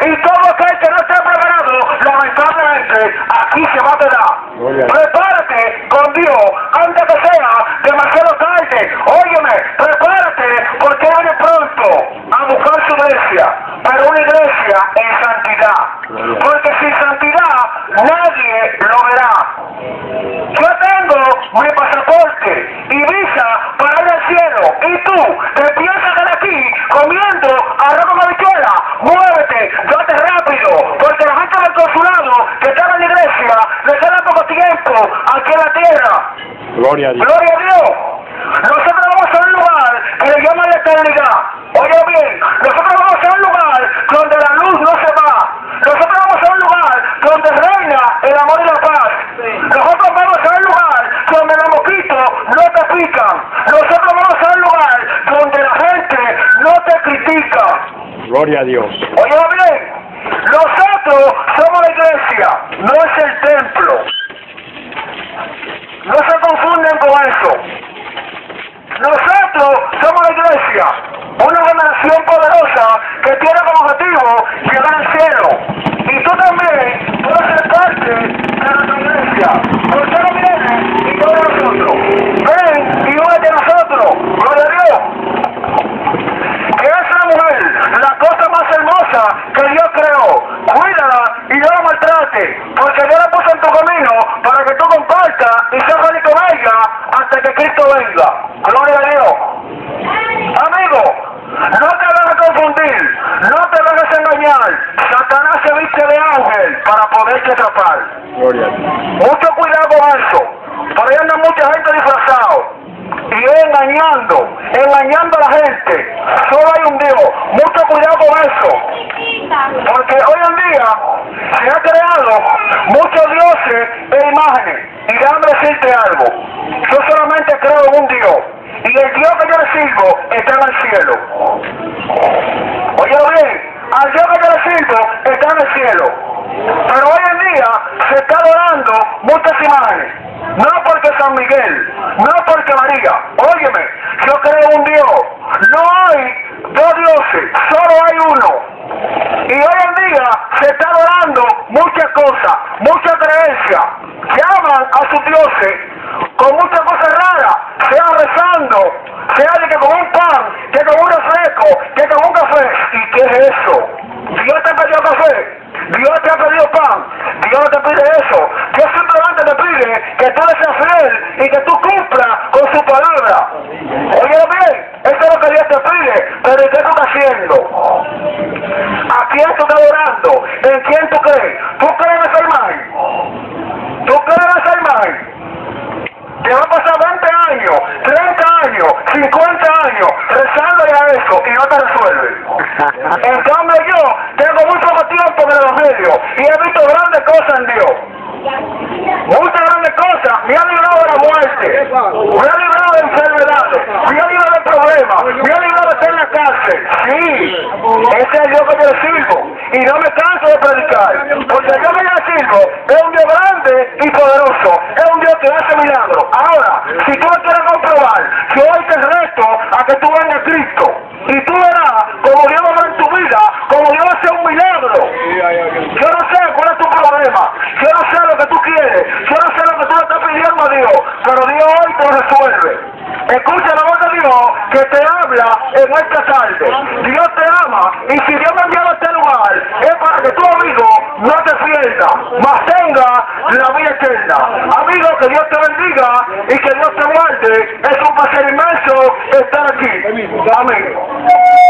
Y todo aquel que no esté preparado, lamentablemente, aquí se va a quedar. Prepárate con Dios antes que sea demasiado tarde. Óyeme, prepárate porque viene pronto a buscar su iglesia, pero una iglesia en santidad. Porque sin santidad nadie lo verá. Yo tengo mi pasaporte y visa para ir al cielo. Y tú te piensas quedar aquí comiendo arroz con habichuela. Muévete, date rápido, porque la gente del consulado que está en la iglesia le queda poco tiempo aquí en la tierra. Gloria a Dios. Gloria a Dios. Nosotros vamos a un lugar que le llaman la eternidad. Oye bien, nosotros vamos a un lugar donde la luz no se va. Nosotros vamos a un lugar donde reina el amor y la paz. Nosotros vamos a un lugar donde los mosquitos no te pican. Nosotros vamos a un lugar donde la gente no te critica. Gloria a Dios. Oye bien, nosotros somos la iglesia, no es el templo. No se confunden con eso. Nosotros somos la iglesia, una generación poderosa que tiene como objetivo llegar al cielo. Y tú también puedes ser parte de nuestra iglesia. ¿Por qué no vienes y no de nosotros? Ven y únete a nosotros. Gloria a Dios. Que esa mujer, la cosa más hermosa que Dios creó, cuídala y no la maltrate, porque Dios la puso en tu camino para que tú compartas y seas feliz con ella hasta que Cristo venga. Gloria a Dios. Amigo, no te dejes confundir, no te dejes engañar. Satanás se viste de ángel para poderte atrapar. Gloria a Dios. Mucho cuidado con eso. Por ahí anda mucha gente disfrazado y engañando a la gente. Solo hay un Dios. Mucho cuidado con eso. Porque hoy en día se ha creado muchos dioses e imágenes. Y déjame decirte algo. Yo solamente creo en un Dios. Y el Dios que yo le sirvo está en el cielo. Oye bien, al Dios que yo le sirvo está en el cielo. Pero hoy en día se está adorando muchas imágenes. No porque San Miguel, no porque María. Óyeme, yo creo en un Dios. No hay dos dioses, solo hay uno. Y hoy en día se está adorando muchas cosas, muchas creencias. Llaman a sus dioses con muchas cosas raras, sea rezando, sea de que con un pan, que con un refresco, que con un café. ¿Y qué es eso? Dios te pidió café, Dios te ha pedido pan, Dios no te pide eso. Dios simplemente te pide que tú le seas fiel y que tú cumplas con su palabra. Oye bien, eso es lo que Dios te pide, pero ¿y qué tú estás haciendo? ¿A quién tú estás adorando? ¿En quién tú crees? ¿Tú crees en esa imagen? ¿Tú crees en esa imagen? Te va a pasar 20 años, 30 años, 50 años rezando ya eso y no te resuelve. En cambio yo tengo muy poco tiempo en el Evangelio y he visto grandes cosas en Dios. Muchas grandes cosas. Me ha librado de la muerte, me ha librado de enfermedades, me ha librado de problemas, me ha librado de estar en la cárcel. Sí, ese es el Dios que yo le sirvo y no me canso de predicar, porque el Dios que yo le sirvo es un Dios grande y poderoso, es un Dios que hace milagros. Ahora, si tú no quieres comprobar, yo hoy te reto a que tú vengas a Cristo y tú verás como Dios va a ver en tu vida, como Dios va a hacer un milagro. Yo no sé cuál es tu problema, yo no sé lo que tú quieres, yo no sé lo que tú le estás pidiendo a Dios, pero Dios hoy te lo resuelve. Escucha la voz de Dios que te habla en esta tarde. Dios te ama y si Dios me ha enviado a este lugar es para que tu amigo no te pierda, mas tenga la vida eterna. Amigo, que Dios te bendiga y que Dios te guarde. Es un placer inmenso estar aquí. Amén.